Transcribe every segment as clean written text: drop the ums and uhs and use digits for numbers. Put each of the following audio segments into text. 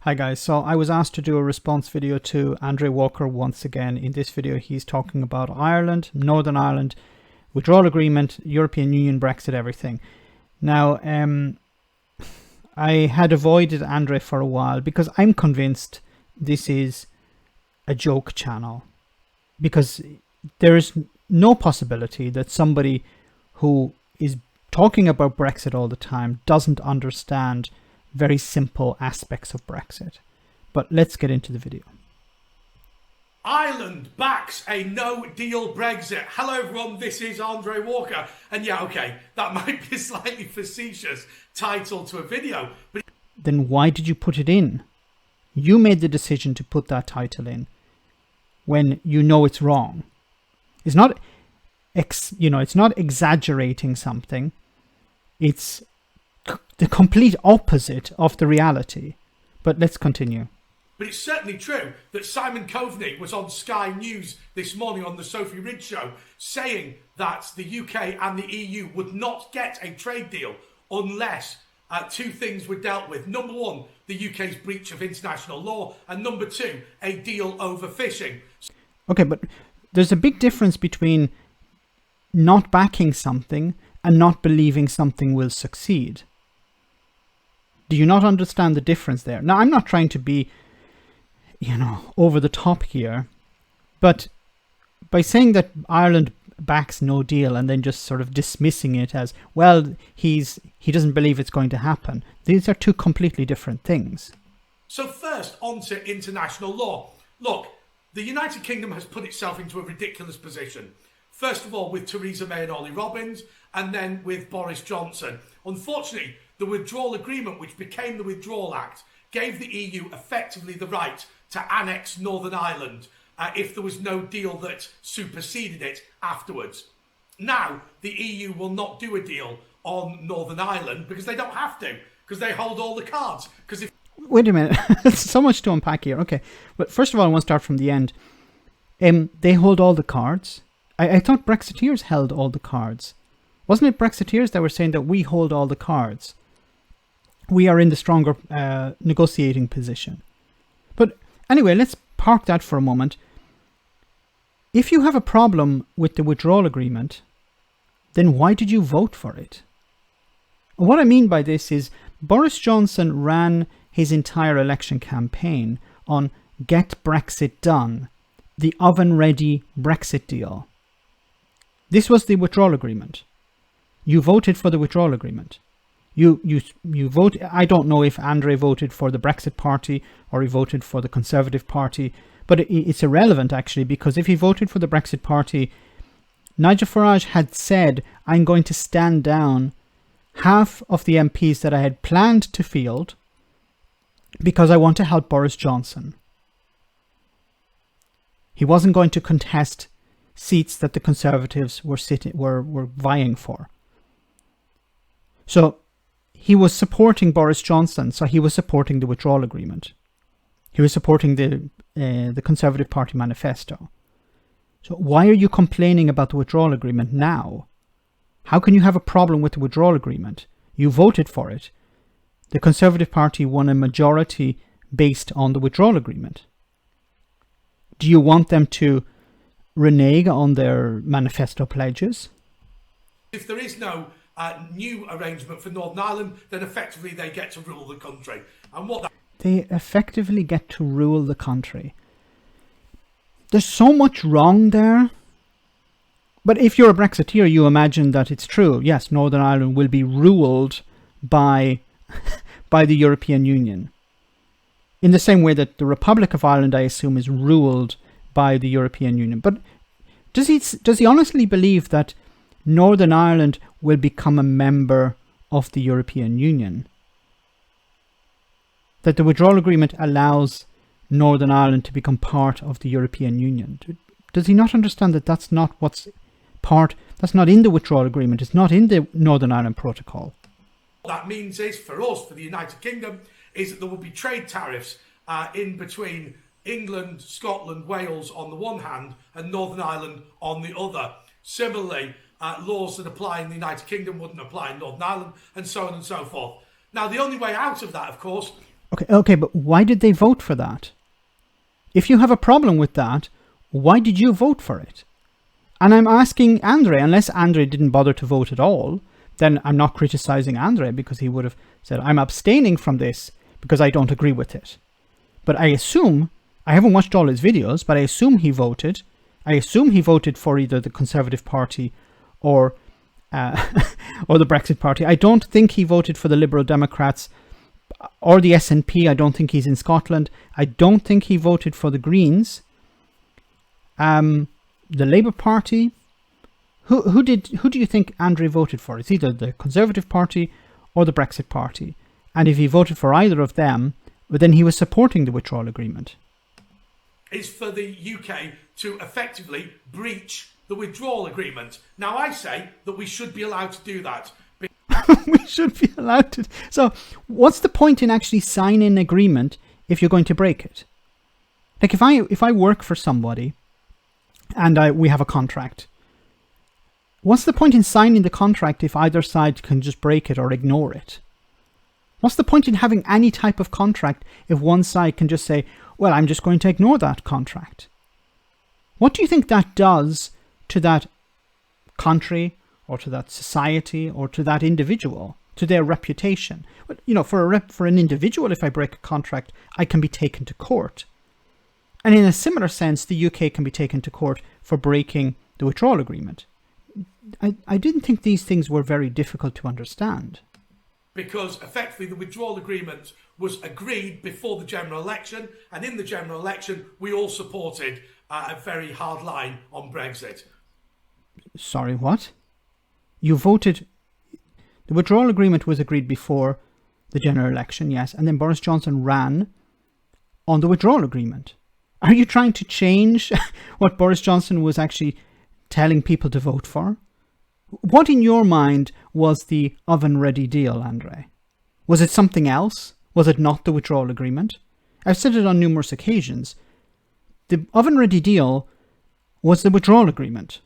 Hi guys, so I was asked to do a response video to Andre Walker once again. In this video he's talking about Ireland, Northern Ireland, withdrawal agreement, European Union, Brexit, everything. Now, I had avoided Andre for a while because I'm convinced this is a joke channel. Because there is no possibility that somebody who is talking about Brexit all the time doesn't understand very simple aspects of Brexit. But let's get into the video. Ireland backs a no-deal Brexit. Hello everyone, this is Andre Walker. And yeah, okay, that might be a slightly facetious title to a video, but then why did you put it in? You made the decision to put that title in when you know it's wrong. It's not, it's not exaggerating something. It's the complete opposite of the reality. But let's continue. But it's certainly true that Simon Coveney was on Sky News this morning on the Sophie Ridge show saying that the UK and the EU would not get a trade deal unless two things were dealt with. Number one, the UK's breach of international law, and number two, a deal over fishing. Okay, but there's a big difference between not backing something and not believing something will succeed. Do you not understand the difference there? Now, I'm not trying to be, over the top here, but by saying that Ireland backs no deal and then just sort of dismissing it as, well, he doesn't believe it's going to happen. These are two completely different things. So first, on to international law. Look, the United Kingdom has put itself into a ridiculous position. First of all, with Theresa May and Ollie Robbins, and then with Boris Johnson. Unfortunately, the withdrawal agreement, which became the Withdrawal Act, gave the EU effectively the right to annex Northern Ireland if there was no deal that superseded it afterwards. Now, the EU will not do a deal on Northern Ireland because they don't have to, because they hold all the cards. Wait a minute, there's so much to unpack here. Okay, but first of all, I want to start from the end. They hold all the cards. I thought Brexiteers held all the cards. Wasn't it Brexiteers that were saying that we hold all the cards? We are in the stronger negotiating position. But anyway, let's park that for a moment. If you have a problem with the withdrawal agreement, then why did you vote for it? What I mean by this is Boris Johnson ran his entire election campaign on Get Brexit Done, the oven-ready Brexit deal. This was the withdrawal agreement. You voted for the withdrawal agreement. You vote. I don't know if Andre voted for the Brexit Party or he voted for the Conservative Party, but it's irrelevant actually, because if he voted for the Brexit Party, Nigel Farage had said, I'm going to stand down half of the MPs that I had planned to field because I want to help Boris Johnson. He wasn't going to contest seats that the Conservatives were vying for. So he was supporting Boris Johnson, so he was supporting the withdrawal agreement. He was supporting the Conservative Party manifesto. So why are you complaining about the withdrawal agreement now? How can you have a problem with the withdrawal agreement? You voted for it. The Conservative Party won a majority based on the withdrawal agreement. Do you want them to renege on their manifesto pledges? If there is no new arrangement for Northern Ireland, then effectively they get to rule the country. And they effectively get to rule the country. There's so much wrong there. But if you're a Brexiteer, you imagine that it's true. Yes, Northern Ireland will be ruled by the European Union. In the same way that the Republic of Ireland, I assume, is ruled by the European Union. But does he honestly believe that Northern Ireland will become a member of the European Union? That the withdrawal agreement allows Northern Ireland to become part of the European Union? Does he not understand that that's not that's not in the withdrawal agreement, it's not in the Northern Ireland Protocol? What that means is, for us, for the United Kingdom, is that there will be trade tariffs in between England, Scotland, Wales on the one hand, and Northern Ireland on the other. Similarly, laws that apply in the United Kingdom wouldn't apply in Northern Ireland, and so on and so forth. Now, the only way out of that, of course... Okay, but why did they vote for that? If you have a problem with that, why did you vote for it? And I'm asking Andre, unless Andre didn't bother to vote at all, then I'm not criticizing Andre because he would have said, I'm abstaining from this because I don't agree with it. But I assume, I haven't watched all his videos, but I assume he voted. I assume he voted for either the Conservative Party or or the Brexit Party. I don't think he voted for the Liberal Democrats or the SNP. I don't think he's in Scotland. I don't think he voted for the Greens. The Labour Party. Who do you think Andre voted for? It's either the Conservative Party or the Brexit Party. And if he voted for either of them, then he was supporting the withdrawal agreement. Is for the UK to effectively breach the withdrawal agreement. Now, I say that we should be allowed to do that. We should be allowed to. So what's the point in actually signing an agreement if you're going to break it? Like if I work for somebody and we have a contract, what's the point in signing the contract if either side can just break it or ignore it? What's the point in having any type of contract if one side can just say, well, I'm just going to ignore that contract? What do you think that does to that country or to that society or to that individual, to their reputation? Well, you know, for an individual, if I break a contract, I can be taken to court. And in a similar sense, the UK can be taken to court for breaking the withdrawal agreement. I didn't think these things were very difficult to understand. Because effectively the withdrawal agreement was agreed before the general election, and in the general election we all supported a very hard line on Brexit. Sorry, what? You voted... The withdrawal agreement was agreed before the general election, yes, and then Boris Johnson ran on the withdrawal agreement. Are you trying to change what Boris Johnson was actually telling people to vote for? What in your mind was the oven-ready deal, Andre? Was it something else? Was it not the withdrawal agreement? I've said it on numerous occasions. The oven-ready deal was the withdrawal agreement,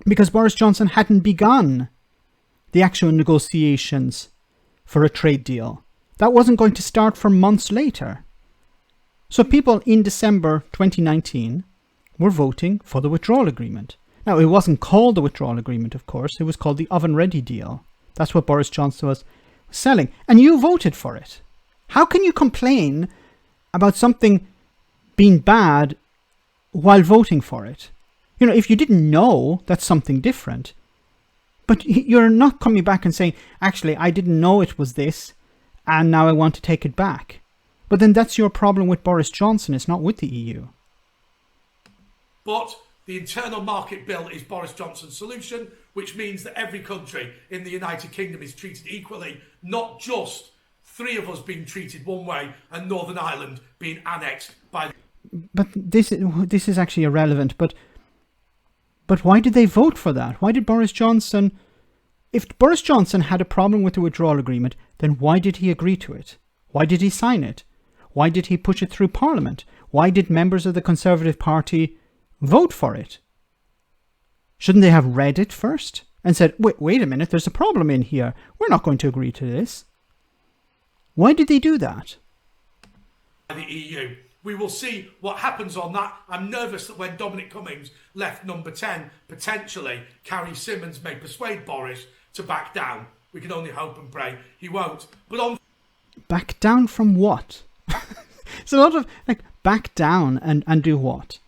because Boris Johnson hadn't begun the actual negotiations for a trade deal. That wasn't going to start for months later. So people in December 2019 were voting for the withdrawal agreement. Now, it wasn't called the withdrawal agreement, of course. It was called the oven-ready deal. That's what Boris Johnson was selling. And you voted for it. How can you complain about something being bad while voting for it? You know, if you didn't know, that's something different. But you're not coming back and saying, actually, I didn't know it was this, and now I want to take it back. But then that's your problem with Boris Johnson. It's not with the EU. But the internal market bill is Boris Johnson's solution, which means that every country in the United Kingdom is treated equally, not just three of us being treated one way and Northern Ireland being annexed by... But this is actually irrelevant. But why did they vote for that? Why did Boris Johnson... If Boris Johnson had a problem with the withdrawal agreement, then why did he agree to it? Why did he sign it? Why did he push it through Parliament? Why did members of the Conservative Party vote for it? Shouldn't they have read it first and said, wait a minute, there's a problem in here. We're not going to agree to this. Why did they do that? The EU. We will see what happens on that. I'm nervous that when Dominic Cummings left number 10, potentially Carrie Symonds may persuade Boris to back down. We can only hope and pray he won't. But on... Back down from what? It's a lot of, like, back down and do what?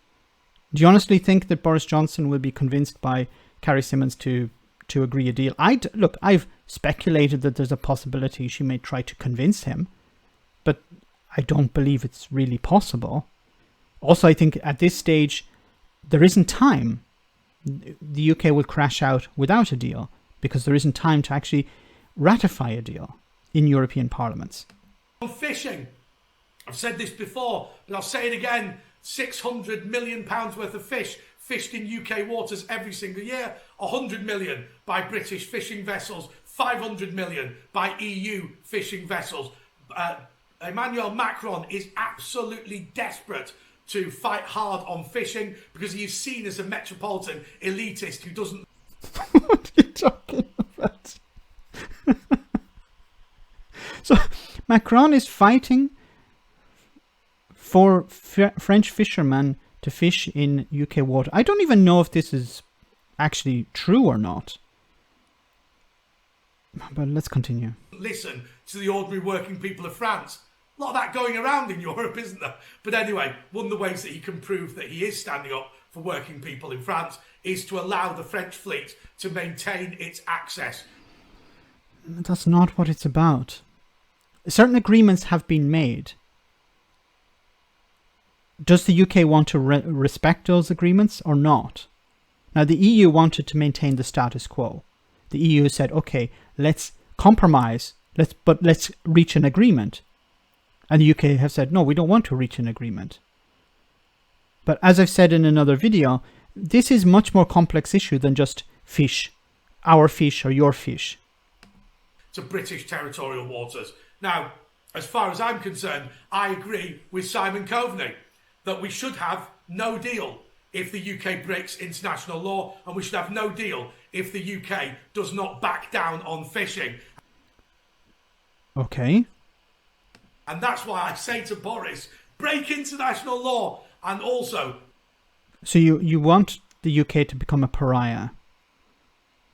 Do you honestly think that Boris Johnson will be convinced by Carrie Symonds to agree a deal? Look, I've speculated that there's a possibility she may try to convince him, but I don't believe it's really possible. Also, I think at this stage, there isn't time. The UK will crash out without a deal because there isn't time to actually ratify a deal in European parliaments. On fishing, I've said this before, but I'll say it again. £600 million worth of fish fished in UK waters every single year. 100 million by British fishing vessels. 500 million by EU fishing vessels. Emmanuel Macron is absolutely desperate to fight hard on fishing because he is seen as a metropolitan elitist who doesn't... What are you talking about? So Macron is fighting for French fishermen to fish in UK water. I don't even know if this is actually true or not. But let's continue. Listen to the ordinary working people of France. A lot of that going around in Europe, isn't there? But anyway, one of the ways that he can prove that he is standing up for working people in France is to allow the French fleet to maintain its access. That's not what it's about. Certain agreements have been made. Does the UK want to respect those agreements or not? Now, the EU wanted to maintain the status quo. The EU said, okay, let's compromise, but let's reach an agreement. And the UK have said, no, we don't want to reach an agreement. But as I've said in another video, this is a much more complex issue than just fish, our fish or your fish. To British territorial waters. Now, as far as I'm concerned, I agree with Simon Coveney that we should have no deal if the UK breaks international law, and we should have no deal if the UK does not back down on fishing. Okay. And that's why I say to Boris, break international law, and also... So you want the UK to become a pariah.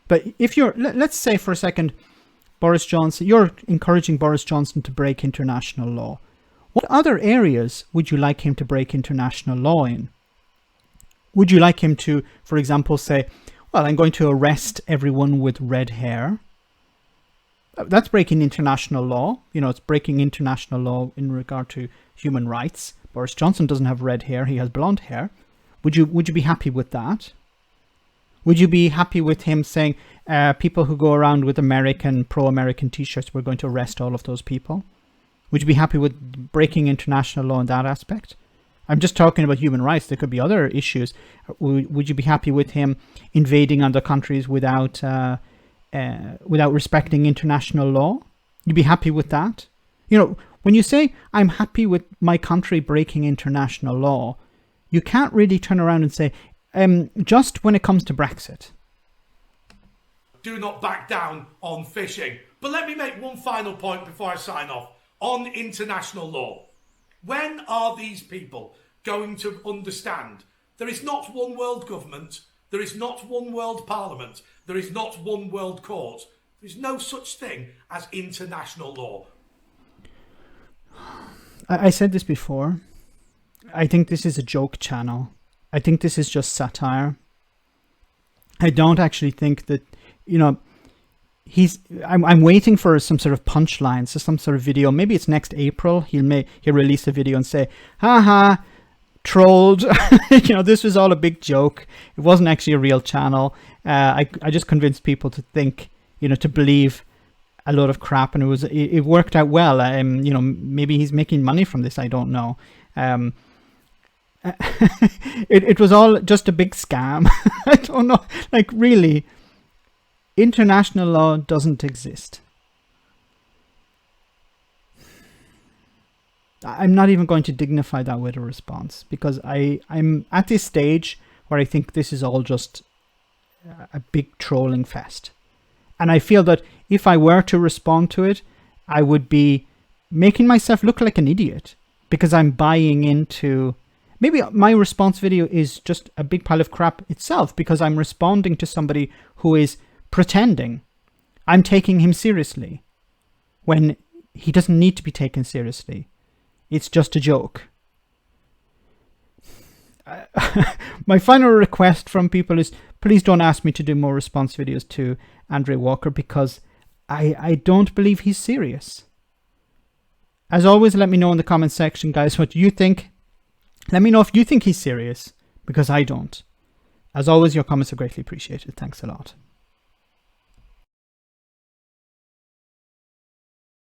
But if you're... Let's say for a second, Boris Johnson, you're encouraging Boris Johnson to break international law. What other areas would you like him to break international law in? Would you like him to, for example, say, well, I'm going to arrest everyone with red hair? That's breaking international law. You know, it's breaking international law in regard to human rights. Boris Johnson doesn't have red hair. He has blonde hair. Would you be happy with that? Would you be happy with him saying, people who go around with pro-American t-shirts, we're going to arrest all of those people? Would you be happy with breaking international law in that aspect? I'm just talking about human rights. There could be other issues. Would you be happy with him invading other countries without respecting international law? You'd be happy with that? You know, when you say, I'm happy with my country breaking international law, you can't really turn around and say, just when it comes to Brexit. Do not back down on fishing. But let me make one final point before I sign off. On international law, when are these people going to understand there is not one world government, there is not one world parliament, there is not one world court, there is no such thing as international law? I said this before. I think this is a joke channel. I think this is just satire. I don't actually think that, you know, I'm waiting for some sort of punchline, so some sort of video. Maybe it's next April. He'll release a video and say, haha, trolled. You know, this was all a big joke. It wasn't actually a real channel. I just convinced people to think, you know, to believe a lot of crap, and it worked out well. You know, maybe he's making money from this. I don't know. It was all just a big scam. I don't know. Like, really. International law doesn't exist. I'm not even going to dignify that with a response, because I'm at this stage where I think this is all just a big trolling fest. And I feel that if I were to respond to it, I would be making myself look like an idiot, because I'm buying into... Maybe my response video is just a big pile of crap itself, because I'm responding to somebody who is pretending. I'm taking him seriously when he doesn't need to be taken seriously. It's just a joke. My final request from people is, please don't ask me to do more response videos to Andre Walker, because I don't believe he's serious. As always, let me know in the comment section, guys, what you think. Let me know if you think he's serious, because I don't. As always, your comments are greatly appreciated. Thanks a lot.